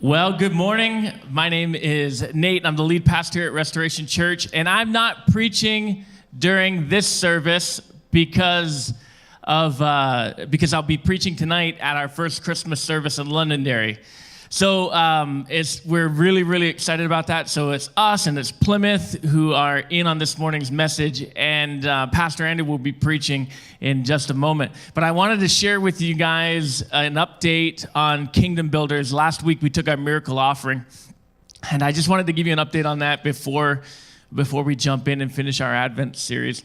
Well, good morning. My name is Nate. I'm the lead pastor at Restoration Church, and I'm not preaching during this service because I'll be preaching tonight at our first Christmas service in Londonderry. So we're really, really excited about that. So it's us and it's Plymouth who are in on this morning's message, and Pastor Andy will be preaching in just a moment. But I wanted to share with you guys an update on Kingdom Builders. Last week we took our miracle offering, and I just wanted to give you an update on that before we jump in and finish our Advent series.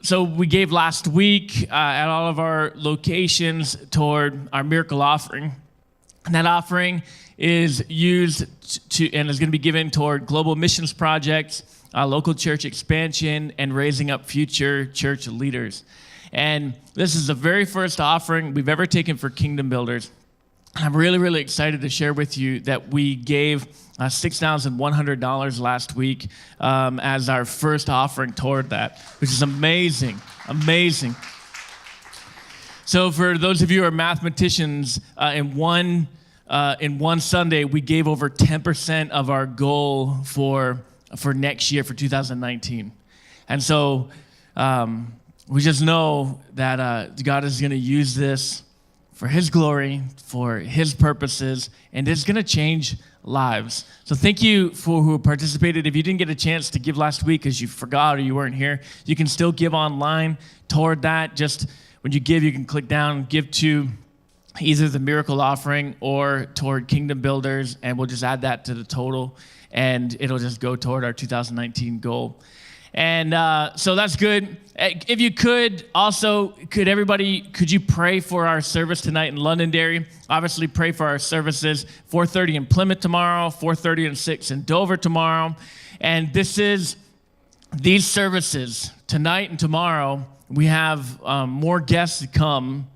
So we gave last week at all of our locations toward our miracle offering. And that offering is used and is going to be given toward global missions projects, local church expansion, and raising up future church leaders. And this is the very first offering we've ever taken for Kingdom Builders. I'm really, really excited to share with you that we gave $6,100 last week as our first offering toward that, which is amazing, amazing. So for those of you who are mathematicians, in one Sunday, we gave over 10% of our goal for next year, for 2019. And so we just know that God is going to use this for His glory, for His purposes, and it's going to change lives. So thank you for who participated. If you didn't get a chance to give last week because you forgot or you weren't here, you can still give online toward that. Just when you give, you can click down, give to either the miracle offering or toward Kingdom Builders, and we'll just add that to the total, and it'll just go toward our 2019 goal. And so that's good. If you could you pray for our service tonight in Londonderry? Obviously, pray for our services, 4:30 in Plymouth tomorrow, 4:30 and 6 in Dover tomorrow. And these services, tonight and tomorrow, we have more guests to come,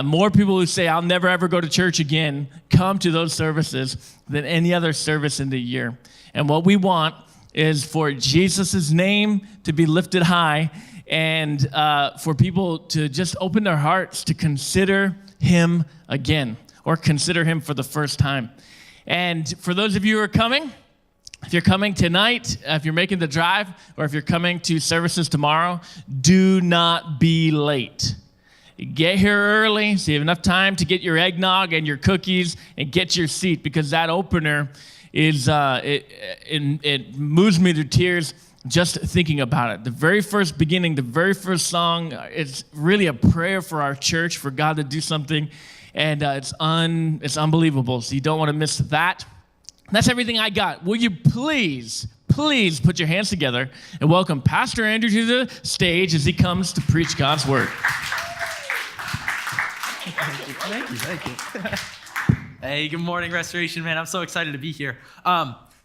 more people who say, I'll never ever go to church again, come to those services than any other service in the year. And what we want is for Jesus' name to be lifted high, and for people to just open their hearts to consider Him again, or consider Him for the first time. And for those of you who are coming, if you're coming tonight, if you're making the drive, or if you're coming to services tomorrow, do not be late. Get here early so you have enough time to get your eggnog and your cookies and get your seat, because that opener is it moves me to tears just thinking about it. The very first beginning, the very first song, it's really a prayer for our church, for God to do something, and it's unbelievable. So you don't want to miss that. That's everything I got. Will you please put your hands together and welcome Pastor Andrew to the stage as he comes to preach God's word. Thank you. Hey, good morning, Restoration, man. I'm so excited to be here.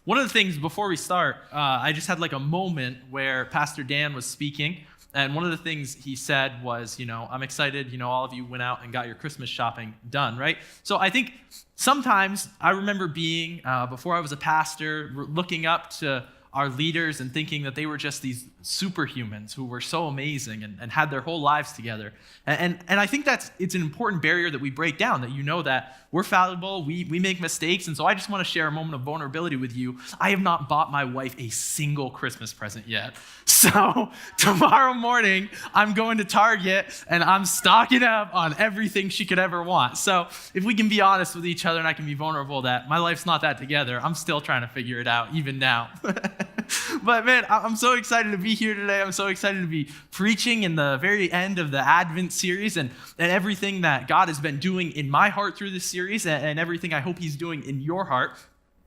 One of the things before we start, I just had like a moment where Pastor Dan was speaking, and one of the things he said was, I'm excited, all of you went out and got your Christmas shopping done, right? So I think sometimes I remember being, before I was a pastor, looking up to our leaders and thinking that they were just these superhumans who were so amazing and had their whole lives together. And I think it's an important barrier that we break down, that that we're fallible, we make mistakes. And so I just want to share a moment of vulnerability with you. I have not bought my wife a single Christmas present yet. So tomorrow morning, I'm going to Target and I'm stocking up on everything she could ever want. So if we can be honest with each other and I can be vulnerable that my life's not that together, I'm still trying to figure it out, even now. But man, I'm so excited to be here today. I'm so excited to be preaching in the very end of the Advent series and everything that God has been doing in my heart through this series and everything I hope He's doing in your heart.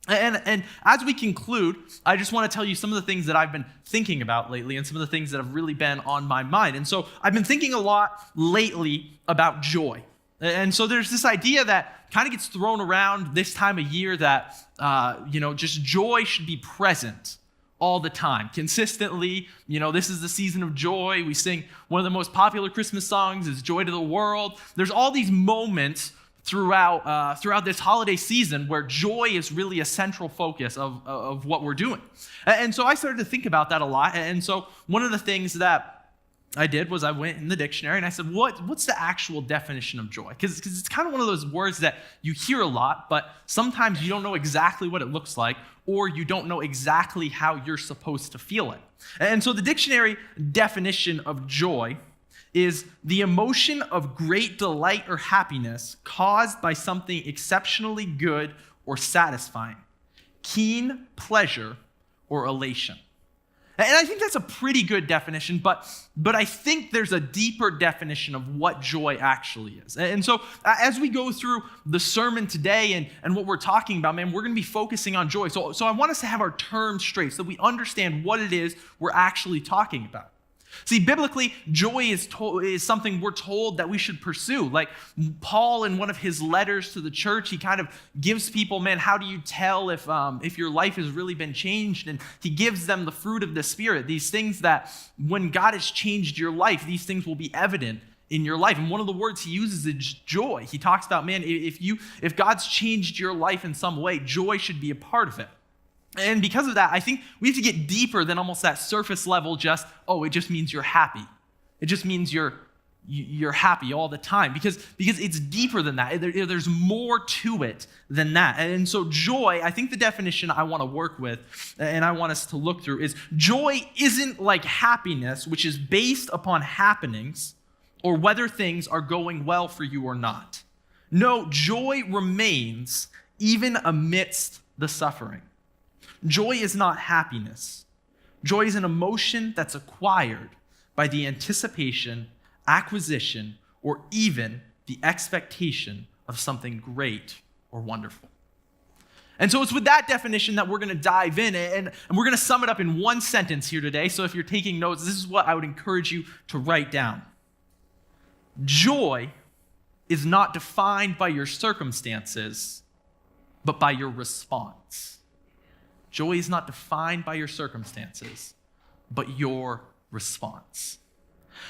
And as we conclude, I just want to tell you some of the things that I've been thinking about lately and some of the things that have really been on my mind. And so I've been thinking a lot lately about joy. And so there's this idea that kind of gets thrown around this time of year that, just joy should be present all the time, consistently. This is the season of joy. We sing one of the most popular Christmas songs is Joy to the World. There's all these moments throughout this holiday season where joy is really a central focus of what we're doing. And so I started to think about that a lot. And so one of the things that I did was I went in the dictionary and I said, what's the actual definition of joy? Because it's kind of one of those words that you hear a lot, but sometimes you don't know exactly what it looks like, or you don't know exactly how you're supposed to feel it. And so the dictionary definition of joy is the emotion of great delight or happiness caused by something exceptionally good or satisfying, keen pleasure or elation. And I think that's a pretty good definition, but I think there's a deeper definition of what joy actually is. And so as we go through the sermon today and what we're talking about, man, we're going to be focusing on joy. So I want us to have our terms straight so that we understand what it is we're actually talking about. See, biblically, joy is something we're told that we should pursue. Like Paul, in one of his letters to the church, he kind of gives people, man, how do you tell if your life has really been changed? And he gives them the fruit of the Spirit, these things that when God has changed your life, these things will be evident in your life. And one of the words he uses is joy. He talks about, man, if God's changed your life in some way, joy should be a part of it. And because of that, I think we have to get deeper than almost that surface level, it just means you're happy. It just means you're happy all the time because it's deeper than that. There's more to it than that. And so joy, I think the definition I want to work with and I want us to look through is joy isn't like happiness, which is based upon happenings or whether things are going well for you or not. No, joy remains even amidst the suffering. Joy is not happiness. Joy is an emotion that's acquired by the anticipation, acquisition, or even the expectation of something great or wonderful. And so it's with that definition that we're going to dive in, and we're going to sum it up in one sentence here today. So if you're taking notes, this is what I would encourage you to write down. Joy is not defined by your circumstances, but by your response. Joy is not defined by your circumstances, but your response.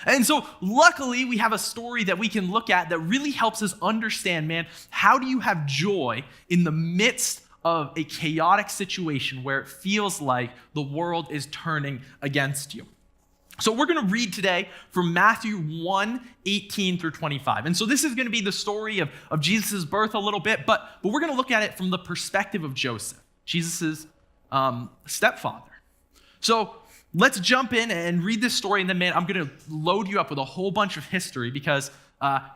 And so luckily, we have a story that we can look at that really helps us understand, man, how do you have joy in the midst of a chaotic situation where it feels like the world is turning against you? So we're going to read today from Matthew 1:18 through 25. And so this is going to be the story of Jesus' birth a little bit, but we're going to look at it from the perspective of Joseph, Jesus' stepfather. So let's jump in and read this story, and then, man, I'm going to load you up with a whole bunch of history because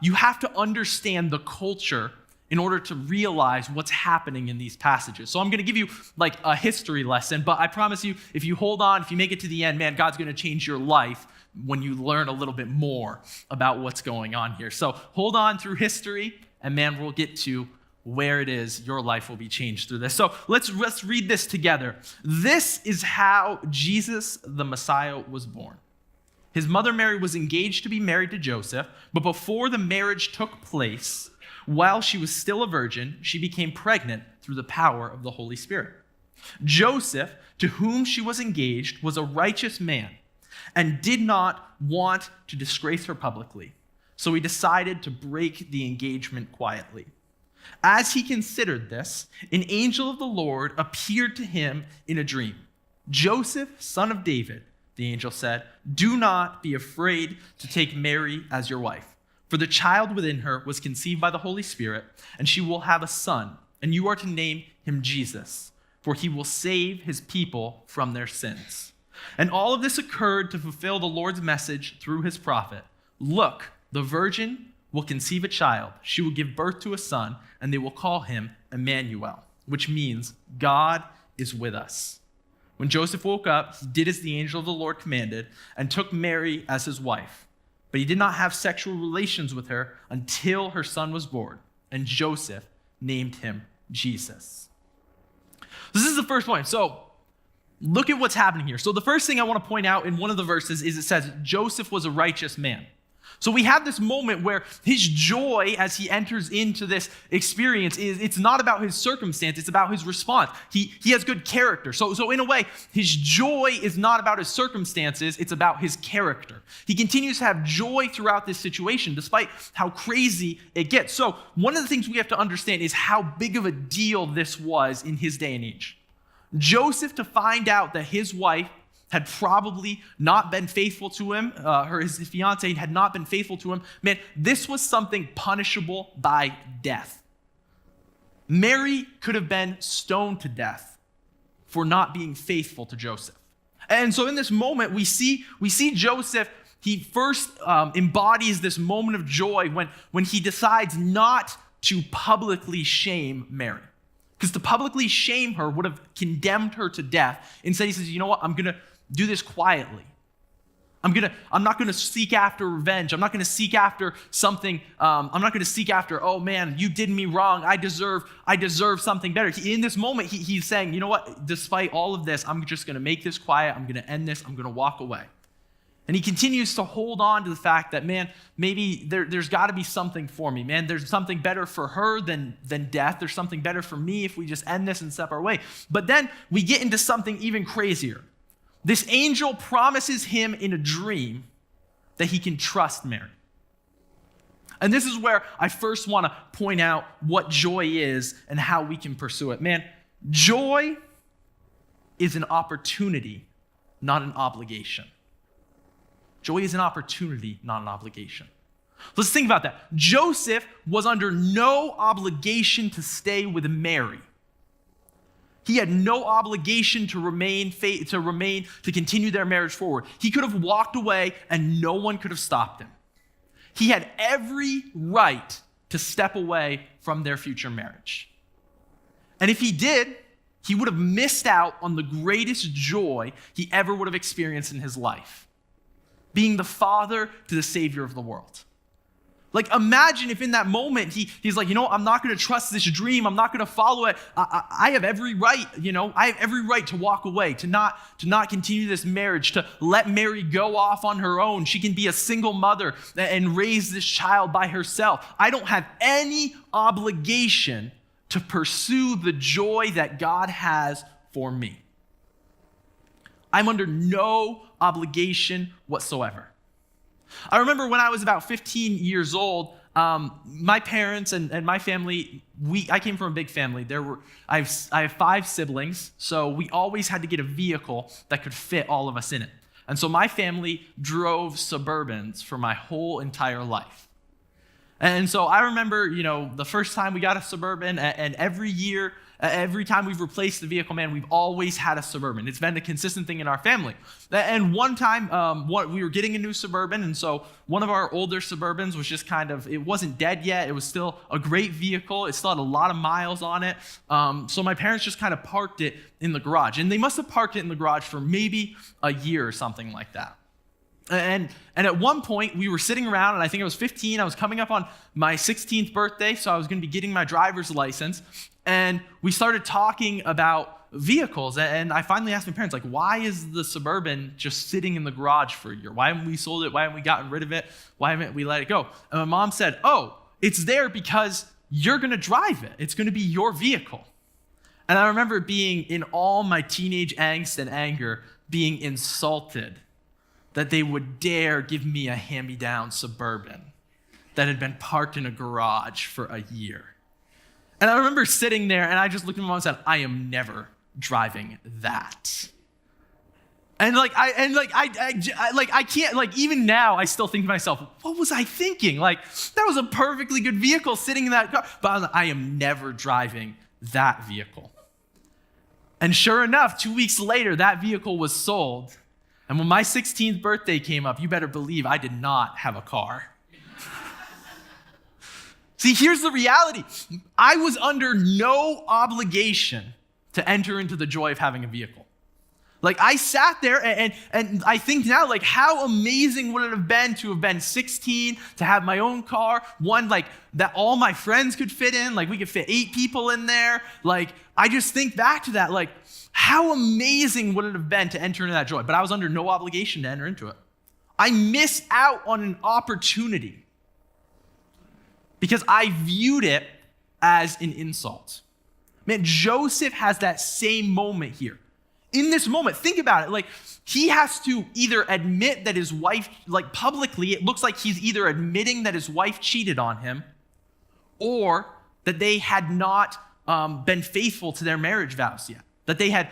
you have to understand the culture in order to realize what's happening in these passages. So I'm going to give you like a history lesson, but I promise you, if you hold on, if you make it to the end, man, God's going to change your life when you learn a little bit more about what's going on here. So hold on through history, and man, we'll get to where it is your life will be changed through this. So let's read this together. This is how Jesus, the Messiah, was born. His mother Mary was engaged to be married to Joseph, but before the marriage took place, while she was still a virgin, she became pregnant through the power of the Holy Spirit. Joseph, to whom she was engaged, was a righteous man and did not want to disgrace her publicly. So he decided to break the engagement quietly. As he considered this, an angel of the Lord appeared to him in a dream. Joseph, son of David, the angel said, do not be afraid to take Mary as your wife, for the child within her was conceived by the Holy Spirit, and she will have a son, and you are to name him Jesus, for he will save his people from their sins. And all of this occurred to fulfill the Lord's message through his prophet. Look, the virgin will conceive a child. She will give birth to a son, and they will call him Emmanuel, which means God is with us. When Joseph woke up, he did as the angel of the Lord commanded and took Mary as his wife. But he did not have sexual relations with her until her son was born, and Joseph named him Jesus. This is the first point. So look at what's happening here. So the first thing I want to point out in one of the verses is it says Joseph was a righteous man. So we have this moment where his joy as he enters into this experience it's not about his circumstance, it's about his response. He has good character. So in a way, his joy is not about his circumstances, it's about his character. He continues to have joy throughout this situation, despite how crazy it gets. So one of the things we have to understand is how big of a deal this was in his day and age. Joseph, to find out that his wife had probably not been faithful to him, his fiance had not been faithful to him, man, this was something punishable by death. Mary could have been stoned to death for not being faithful to Joseph. And so in this moment, we see Joseph, he first embodies this moment of joy when he decides not to publicly shame Mary. Because to publicly shame her would have condemned her to death. Instead, he says, you know what, I'm going to do this quietly. I'm not going to seek after revenge. I'm not going to seek after something. I'm not going to seek after, oh man, you did me wrong. I deserve something better. In this moment, he's saying, you know what, despite all of this, I'm just going to make this quiet. I'm going to end this. I'm going to walk away. And he continues to hold on to the fact that, man, maybe there's got to be something for me. Man, there's something better for her than death. There's something better for me if we just end this and step our way. But then we get into something even crazier. This angel promises him in a dream that he can trust Mary. And this is where I first want to point out what joy is and how we can pursue it. Man, joy is an opportunity, not an obligation. Joy is an opportunity, not an obligation. Let's think about that. Joseph was under no obligation to stay with Mary. He had no obligation to continue their marriage forward. He could have walked away and no one could have stopped him. He had every right to step away from their future marriage. And if he did, he would have missed out on the greatest joy he ever would have experienced in his life, being the father to the Savior of the world. Like, imagine if in that moment he's like, you know, I'm not going to trust this dream. I'm not going to follow it. I have every right, I have every right to walk away, to not continue this marriage, to let Mary go off on her own. She can be a single mother and raise this child by herself. I don't have any obligation to pursue the joy that God has for me. I'm under no obligation whatsoever. I remember when I was about 15 years old, my parents and my family, I came from a big family. I have 5 siblings, so we always had to get a vehicle that could fit all of us in it. And so my family drove Suburbans for my whole entire life. And so I remember, the first time we got a Suburban, and every year, every time we've replaced the vehicle, man, we've always had a Suburban. It's been a consistent thing in our family. And one time, we were getting a new Suburban, and so one of our older Suburbans was just it wasn't dead yet. It was still a great vehicle. It still had a lot of miles on it. So my parents just kind of parked it in the garage. And they must have parked it in the garage for maybe a year or something like that. And at one point, we were sitting around, and I think I was 15. I was coming up on my 16th birthday, so I was going to be getting my driver's license. And we started talking about vehicles. And I finally asked my parents, why is the Suburban just sitting in the garage for a year? Why haven't we sold it? Why haven't we gotten rid of it? Why haven't we let it go? And my mom said, oh, it's there because you're going to drive it. It's going to be your vehicle. And I remember being, in all my teenage angst and anger, being insulted that they would dare give me a hand-me-down Suburban that had been parked in a garage for a year. And I remember sitting there, and I just looked at my mom and said, I am never driving that. And I can't, even now, I still think to myself, what was I thinking? That was a perfectly good vehicle sitting in that car. But I am never driving that vehicle. And sure enough, 2 weeks later, that vehicle was sold. And when my 16th birthday came up, you better believe I did not have a car. See, here's the reality. I was under no obligation to enter into the joy of having a vehicle. I sat there and I think now, how amazing would it have been 16, to have my own car, one that all my friends could fit in, we could fit 8 people in there. I just think back to that, how amazing would it have been to enter into that joy? But I was under no obligation to enter into it. I missed out on an opportunity because I viewed it as an insult. Man, Joseph has that same moment here. In this moment, think about it. He has to either admit that his wife, publicly, it looks like he's either admitting that his wife cheated on him or that they had not been faithful to their marriage vows yet. That they had,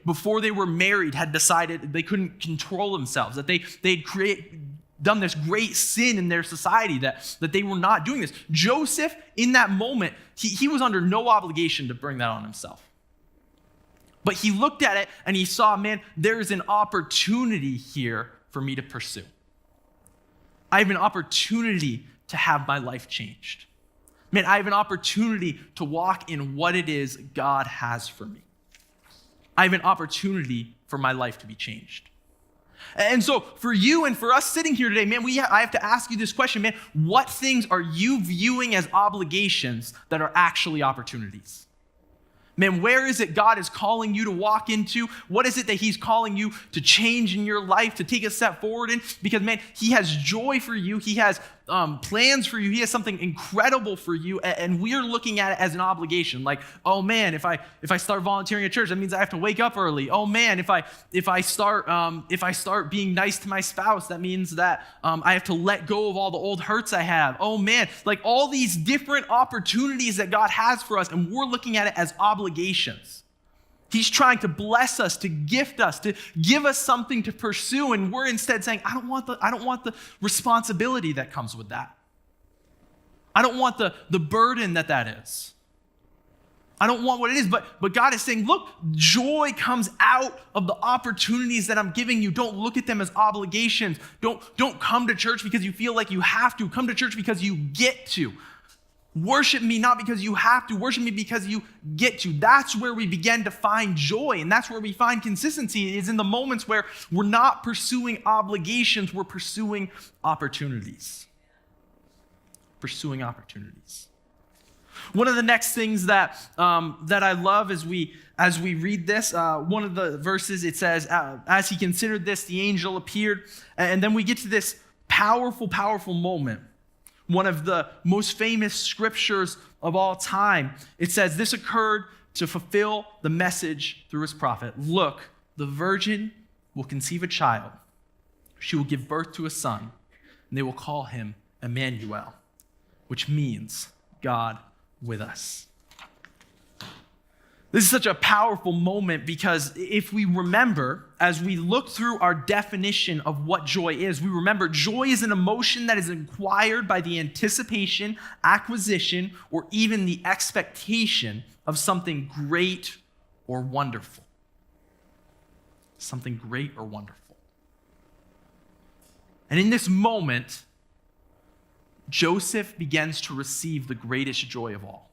before they were married, had decided they couldn't control themselves, that they'd done this great sin in their society, that they were not doing this. Joseph, in that moment, he was under no obligation to bring that on himself. But he looked at it and he saw, man, there's an opportunity here for me to pursue. I have an opportunity to have my life changed. Man, I have an opportunity to walk in what it is God has for me. I have an opportunity for my life to be changed. And so for you and for us sitting here today, man, I have to ask you this question, man. What things are you viewing as obligations that are actually opportunities? Man, where is it God is calling you to walk into? What is it that he's calling you to change in your life, to take a step forward in? Because, man, he has joy for you. He has plans for you. He has something incredible for you. And we're looking at it as an obligation. Like, oh, man, if I start volunteering at church, that means I have to wake up early. Oh, man, if I start being nice to my spouse, that means that I have to let go of all the old hurts I have. Oh, man, like all these different opportunities that God has for us, and we're looking at it as obligations. He's trying to bless us, to gift us, to give us something to pursue, and we're instead saying, I don't want the responsibility that comes with that. I don't want the burden that is. I don't want what it is, but God is saying, look, joy comes out of the opportunities that I'm giving you. Don't look at them as obligations. Don't come to church because you feel like you have to. Come to church because you get to. Worship me not because you have to. Worship me because you get to. That's where we begin to find joy, and that's where we find consistency, is in the moments where we're not pursuing obligations, we're pursuing opportunities. Pursuing opportunities. One of the next things that I love as we read this, one of the verses, it says, as he considered this, the angel appeared, and then we get to this powerful, powerful moment. One of the most famous scriptures of all time. It says, this occurred to fulfill the message through his prophet. Look, the virgin will conceive a child. She will give birth to a son, and they will call him Emmanuel, which means God with us. This is such a powerful moment because if we remember, as we look through our definition of what joy is, we remember joy is an emotion that is acquired by the anticipation, acquisition, or even the expectation of something great or wonderful. Something great or wonderful. And in this moment, Joseph begins to receive the greatest joy of all.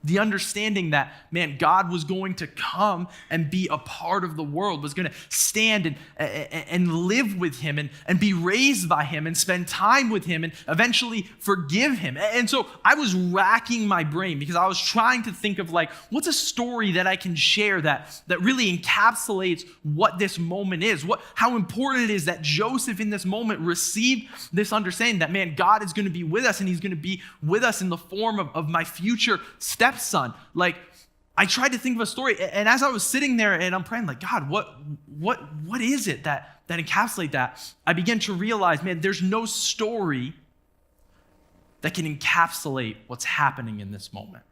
The understanding that, man, God was going to come and be a part of the world, was going to stand and live with him and be raised by him and spend time with him and eventually forgive him. And so I was racking my brain because I was trying to think of, like, what's a story that I can share that really encapsulates what this moment is, how important it is that Joseph in this moment received this understanding that, man, God is going to be with us, and he's going to be with us in the form of my future stepson. Like, I tried to think of a story, and as I was sitting there and I'm praying, like, God, what is it that encapsulates that? I began to realize, man, there's no story that can encapsulate what's happening in this moment.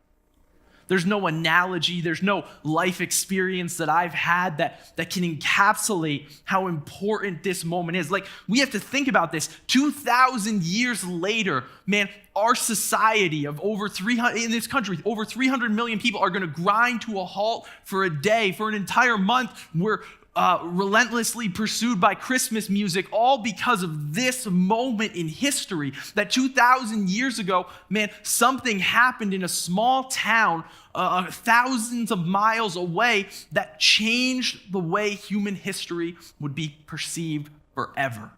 There's no analogy, there's no life experience that I've had that can encapsulate how important this moment is. Like, we have to think about this. 2,000 years later, man, our society of over 300, in this country, over 300 million people are going to grind to a halt for a day, for an entire month. We're relentlessly pursued by Christmas music, all because of this moment in history that 2,000 years ago, man, something happened in a small town thousands of miles away that changed the way human history would be perceived forever.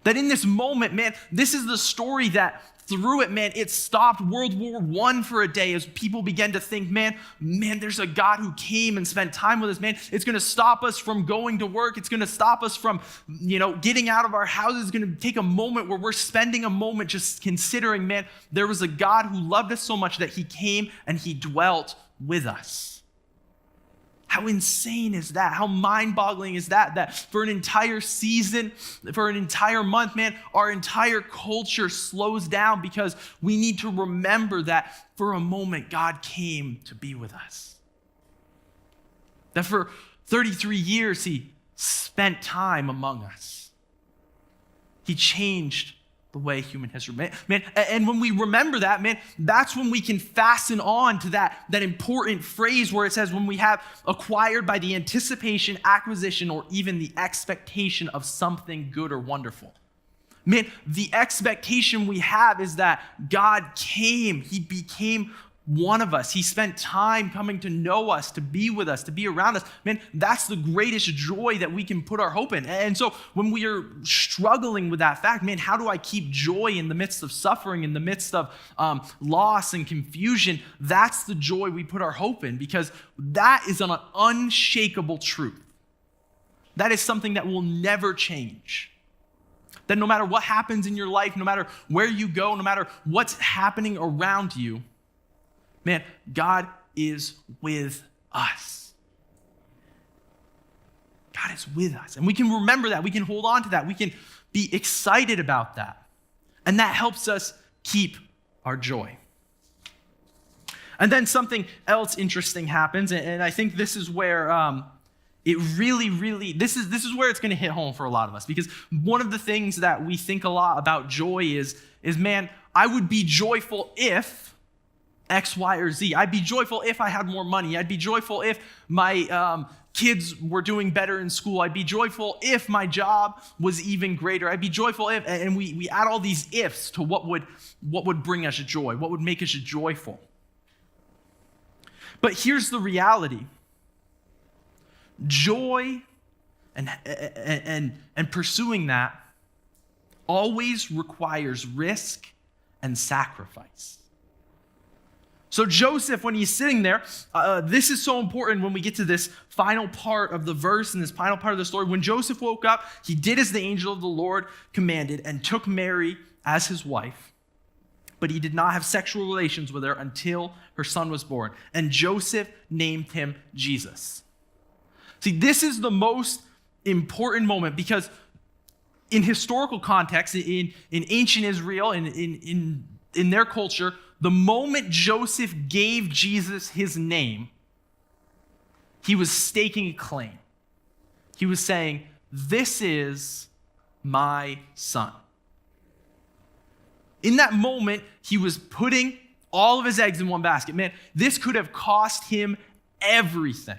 That in this moment, man, this is the story that through it, man, it stopped World War I for a day as people began to think, man, there's a God who came and spent time with us, man. It's going to stop us from going to work. It's going to stop us from, getting out of our houses. It's going to take a moment where we're spending a moment just considering, man, there was a God who loved us so much that he came and he dwelt with us. How insane is that? How mind-boggling is that? That for an entire season, for an entire month, man, our entire culture slows down because we need to remember that for a moment, God came to be with us. that for 33 years he spent time among us. He changed the way human history. Man, and when we remember that, man, that's when we can fasten on to that important phrase where it says, when we have acquired by the anticipation, acquisition, or even the expectation of something good or wonderful. Man, the expectation we have is that God came, he became one of us. He spent time coming to know us, to be with us, to be around us. Man, that's the greatest joy that we can put our hope in. And so when we are struggling with that fact, man, how do I keep joy in the midst of suffering, in the midst of loss and confusion? That's the joy we put our hope in, because that is an unshakable truth. That is something that will never change. That no matter what happens in your life, no matter where you go, no matter what's happening around you, man, God is with us. God is with us. And we can remember that. We can hold on to that. We can be excited about that. And that helps us keep our joy. And then something else interesting happens. And I think this is where it really, this is where it's going to hit home for a lot of us. Because one of the things that we think a lot about joy is man, I would be joyful if X, Y, or Z. I'd be joyful if I had more money. I'd be joyful if my kids were doing better in school. I'd be joyful if my job was even greater. I'd be joyful if, and we add all these ifs to what would bring us joy, what would make us joyful. But here's the reality. Joy and pursuing that always requires risk and sacrifice. So Joseph, when he's sitting there, this is so important when we get to this final part of the verse and this final part of the story. When Joseph woke up, he did as the angel of the Lord commanded and took Mary as his wife. But he did not have sexual relations with her until her son was born. And Joseph named him Jesus. See, this is the most important moment, because in historical context, in ancient Israel, in their culture, the moment Joseph gave Jesus his name, he was staking a claim. He was saying, "This is my son." In that moment, he was putting all of his eggs in one basket. Man, this could have cost him everything.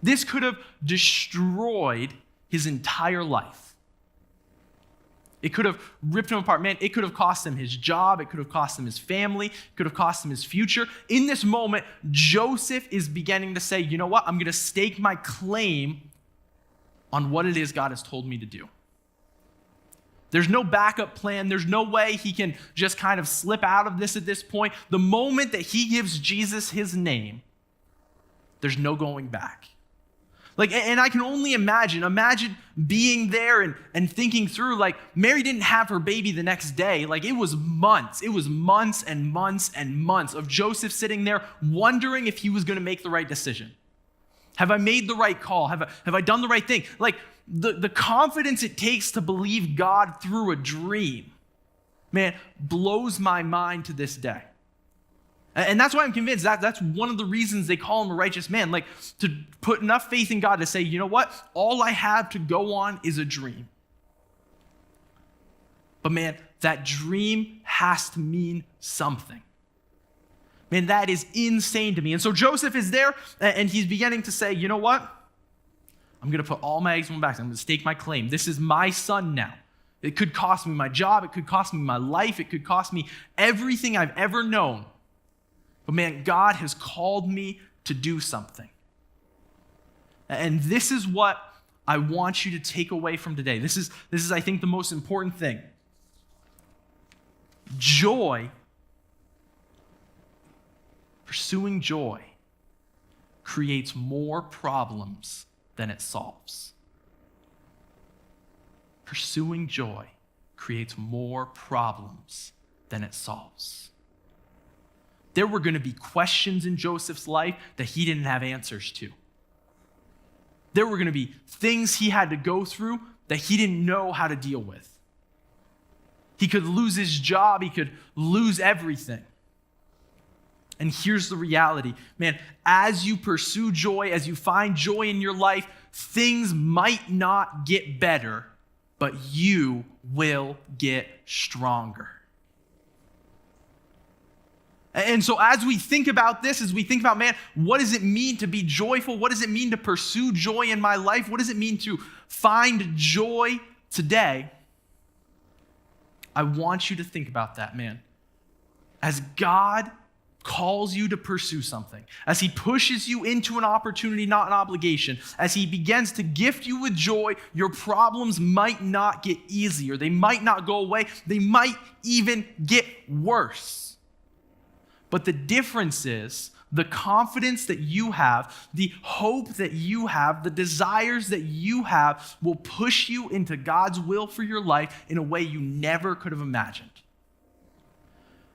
This could have destroyed his entire life. It could have ripped him apart. Man, it could have cost him his job. It could have cost him his family. It could have cost him his future. In this moment, Joseph is beginning to say, you know what? I'm going to stake my claim on what it is God has told me to do. There's no backup plan. There's no way he can just kind of slip out of this at this point. The moment that he gives Jesus his name, there's no going back. And I can only imagine being there and thinking through, Mary didn't have her baby the next day. It was months and months and months of Joseph sitting there wondering if he was going to make the right decision. Have I made the right call? Have I done the right thing? The confidence it takes to believe God through a dream, man, blows my mind to this day. And that's why I'm convinced that's one of the reasons they call him a righteous man, to put enough faith in God to say, you know what? All I have to go on is a dream. But man, that dream has to mean something. Man, that is insane to me. And so Joseph is there, and he's beginning to say, you know what? I'm going to put all my eggs in one basket. I'm going to stake my claim. This is my son now. It could cost me my job. It could cost me my life. It could cost me everything I've ever known. But man, God has called me to do something. And this is what I want you to take away from today. This is, I think, the most important thing. Joy, pursuing joy, creates more problems than it solves. Pursuing joy creates more problems than it solves. There were going to be questions in Joseph's life that he didn't have answers to. There were going to be things he had to go through that he didn't know how to deal with. He could lose his job. He could lose everything. And here's the reality, man, as you pursue joy, as you find joy in your life, things might not get better, but you will get stronger. And so as we think about this, as we think about, man, what does it mean to be joyful? What does it mean to pursue joy in my life? What does it mean to find joy today? I want you to think about that, man. As God calls you to pursue something, as he pushes you into an opportunity, not an obligation, as he begins to gift you with joy, your problems might not get easier. They might not go away. They might even get worse. But the difference is the confidence that you have, the hope that you have, the desires that you have will push you into God's will for your life in a way you never could have imagined.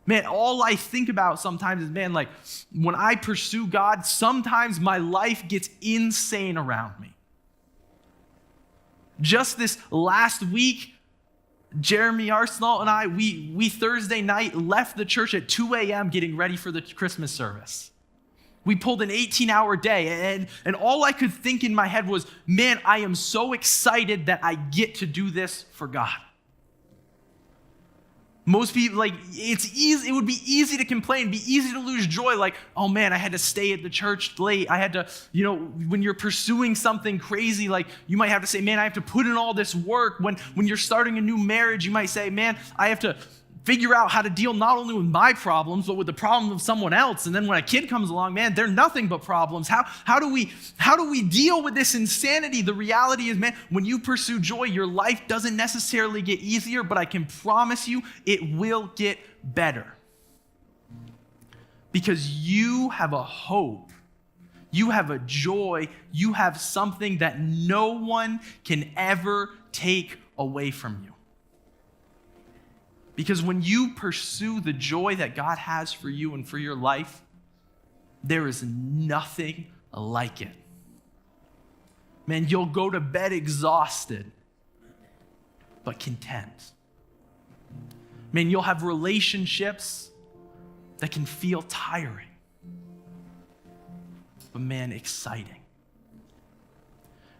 Man, all I think about sometimes is, man, like when I pursue God, sometimes my life gets insane around me. Just this last week, Jeremy Arsenal and I, we Thursday night left the church at 2 a.m. getting ready for the Christmas service. We pulled an 18-hour day, and all I could think in my head was, man, I am so excited that I get to do this for God. Most people, like, it's easy. It would be easy to complain, be easy to lose joy. Like, oh man, I had to stay at the church late. I had to, when you're pursuing something crazy, like you might have to say, man, I have to put in all this work. When you're starting a new marriage, you might say, man, I have to figure out how to deal not only with my problems, but with the problem of someone else. And then when a kid comes along, man, they're nothing but problems. How do we deal with this insanity? The reality is, man, when you pursue joy, your life doesn't necessarily get easier, but I can promise you it will get better. Because you have a hope, you have a joy, you have something that no one can ever take away from you. Because when you pursue the joy that God has for you and for your life, there is nothing like it. Man, you'll go to bed exhausted, but content. Man, you'll have relationships that can feel tiring, but man, exciting.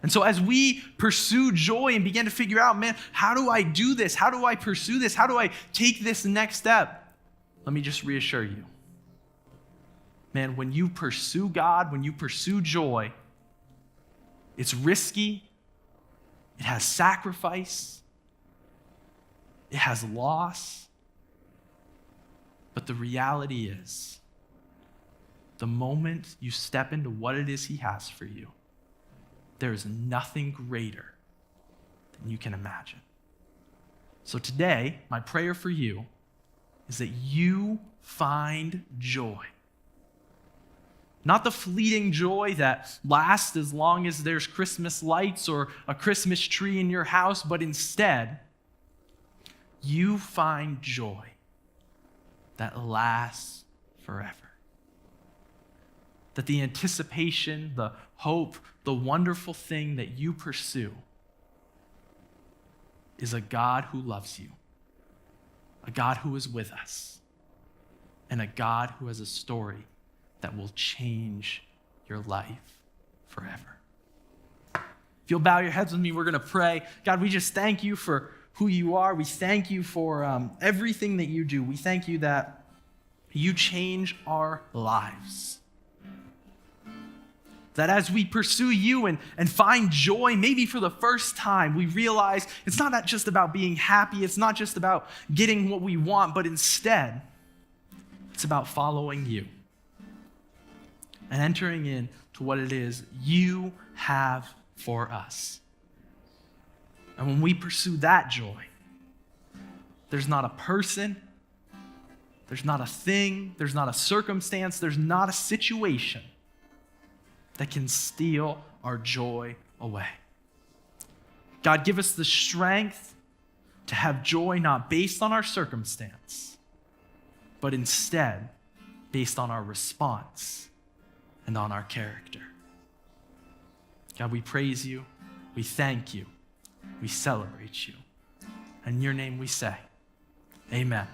And so as we pursue joy and begin to figure out, man, how do I do this? How do I pursue this? How do I take this next step? Let me just reassure you. Man, when you pursue God, when you pursue joy, it's risky, it has sacrifice, it has loss. But the reality is, the moment you step into what it is he has for you, there is nothing greater than you can imagine. So today, my prayer for you is that you find joy. Not the fleeting joy that lasts as long as there's Christmas lights or a Christmas tree in your house, but instead, you find joy that lasts forever. That the anticipation, the hope, the wonderful thing that you pursue is a God who loves you, a God who is with us, and a God who has a story that will change your life forever. If you'll bow your heads with me, we're going to pray. God, we just thank you for who you are. We thank you for everything that you do. We thank you that you change our lives. That as we pursue you and find joy, maybe for the first time, we realize it's not just about being happy, it's not just about getting what we want, but instead, it's about following you and entering into what it is you have for us. And when we pursue that joy, there's not a person, there's not a thing, there's not a circumstance, there's not a situation that can steal our joy away. God, give us the strength to have joy not based on our circumstance, but instead based on our response and on our character. God, we praise you, we thank you, we celebrate you. In your name we say, amen.